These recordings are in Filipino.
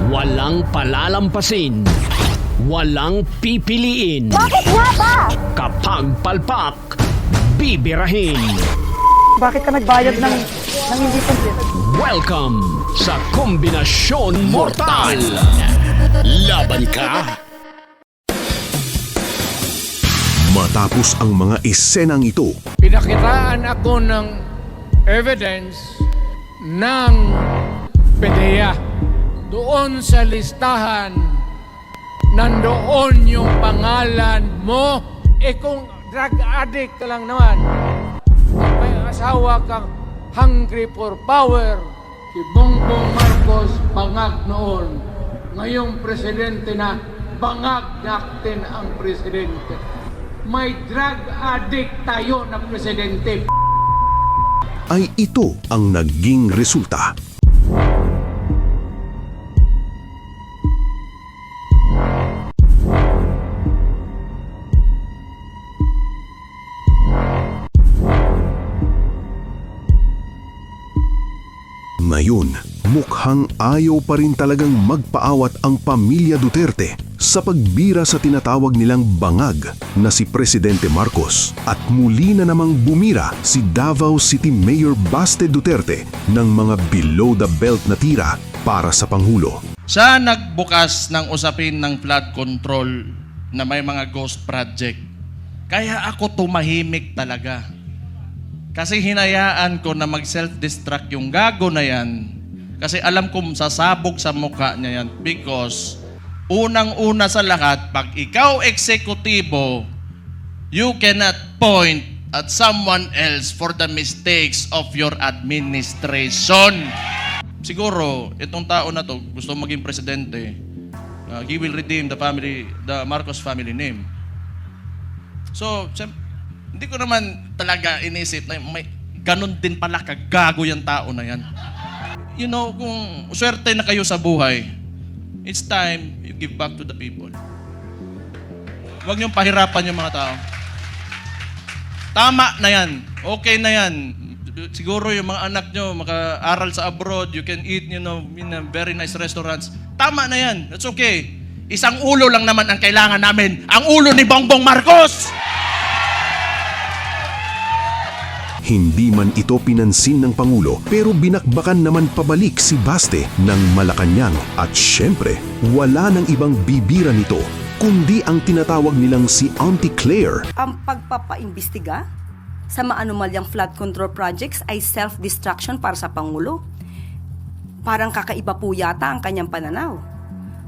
Walang palalampasin. Walang pipiliin. Bakit nga ba? Kapag palpak, bibirahin. Bakit ka nagbayad ng hindi complete? Welcome sa Kombinasyon Mortal. Laban ka? Matapos ang mga esenang ito, Pinakitaan ako ng evidence ng PDEA. Doon sa listahan, nandoon yung pangalan mo. Kung drug addict ka lang naman, may asawa kang hungry for power. Si Bongbong Marcos bangag noon. Ngayong presidente na, bangag natin ang presidente. May drug addict tayo na presidente. ay ito ang naging resulta. Ngayon, mukhang ayaw pa rin talagang magpaawat ang pamilya Duterte sa pagbira sa tinatawag nilang bangag na si Presidente Marcos at muli na namang bumira si Davao City Mayor Baste Duterte ng mga below-the-belt na tira para sa Pangulo. Siya nagbukas ng usapin ng flood control na may mga ghost project. Kaya ako tumahimik talaga. Kasi hinayaan ko na mag-self-destruct yung gago na yan. Kasi alam kong sasabog sa mukha niya yan. Because unang-una sa lahat, pag ikaw eksekutibo, you cannot point at someone else for the mistakes of your administration. Siguro, itong tao na to, gusto maging presidente, he will redeem the Marcos family name. So, hindi ko naman talaga inisip na may ganun din pala kagago yung tao na yan. You know, kung swerte na kayo sa buhay, it's time you give back to the people. Huwag niyong pahirapan yung mga tao. Tama na yan. Okay na yan. Siguro yung mga anak nyo maka-aral sa abroad, you can eat, you know, in a very nice restaurants. Tama na yan. That's okay. Isang ulo lang naman ang kailangan namin. Ang ulo ni Bongbong Marcos! Hindi man ito pinansin ng Pangulo pero binakbakan naman pabalik si Baste ng Malacanang at syempre wala nang ibang bibira nito kundi ang tinatawag nilang si Auntie Claire. Ang pagpapaimbestiga sa maanumalyang flood control projects ay self-destruction para sa Pangulo. Parang kakaiba po yata ang kanyang pananaw.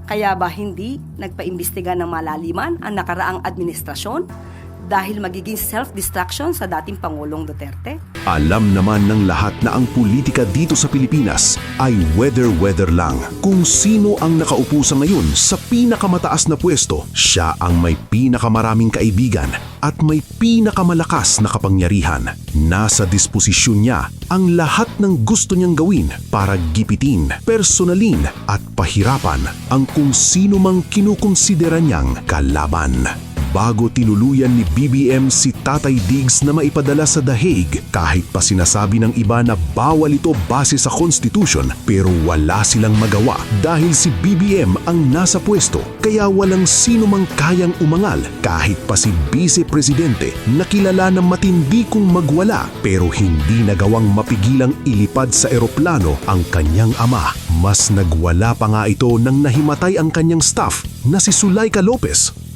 Kaya ba hindi nagpaimbestiga ng malaliman ang nakaraang administrasyon? Dahil magiging self-destruction sa dating Pangulong Duterte? Alam naman ng lahat na ang politika dito sa Pilipinas ay weather lang. Kung sino ang nakaupo sa ngayon sa pinakamataas na pwesto, siya ang may pinakamaraming kaibigan at may pinakamalakas na kapangyarihan. Nasa disposisyon niya ang lahat ng gusto niyang gawin para gipitin, personalin at pahirapan ang kung sino mang kinukonsidera niyang kalaban. Bago tinuluyan ni BBM si Tatay Diggs na maipadala sa The Hague, kahit pa sinasabi ng iba na bawal ito base sa Constitution, pero wala silang magawa dahil si BBM ang nasa pwesto, kaya walang sino mang kayang umangal kahit pa si Vice Presidente na kilala ng matindi kung magwala pero hindi nagawang mapigilang ilipad sa eroplano ang kanyang ama. Mas nagwala pa nga ito nang nahimatay ang kanyang staff na si Zuleika Lopez.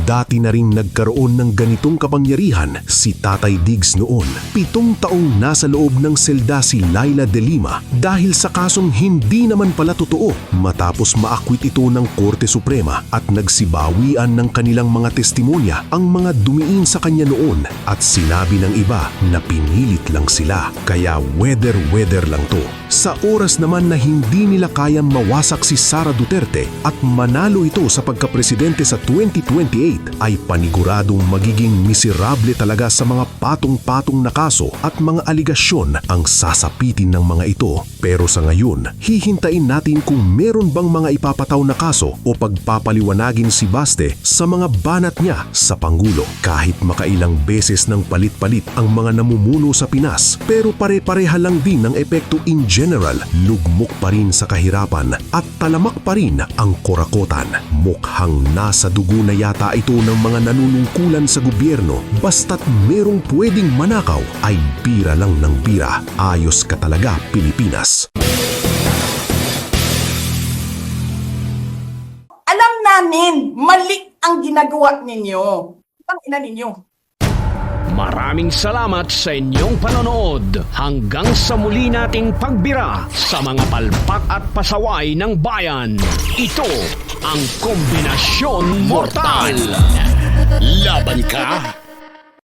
Dati na ring nagkaroon ng ganitong kapangyarihan si Tatay Diggs noon. 7 taong nasa loob ng selda si Laila de Lima dahil sa kasong hindi naman pala totoo matapos maakwit ito ng Korte Suprema at nagsibawian ng kanilang mga testimonya ang mga dumiin sa kanya noon at sinabi ng iba na pinilit lang sila. Kaya weather lang to. Sa oras naman na hindi nila kayang mawasak si Sara Duterte at manalo ito sa pagkapresidente sa 2028, State ay paniguradong magiging miserable talaga sa mga patong-patong na kaso at mga aligasyon ang sasapitin ng mga ito. Pero sa ngayon, hihintayin natin kung meron bang mga ipapataw na kaso o pagpapaliwanagin si Baste sa mga banat niya sa Pangulo. Kahit makailang beses ng palit-palit ang mga namumuno sa Pinas, pero pare-pareha lang din ang epekto in general. Lugmok pa rin sa kahirapan at talamak pa rin ang korakotan. Mukhang nasa dugo na yata ito ng mga nanunungkulan sa gobyerno. Basta't merong pwedeng manakaw ay bira lang ng bira. Ayos ka talaga, Pilipinas. Alam namin, mali ang ginagawa ninyo. Ang ina ninyo. Maraming salamat sa inyong panonood. Hanggang sa muli nating pagbira sa mga palpak at pasaway ng bayan. Ito ang Kombinasyon Mortal. Laban ka?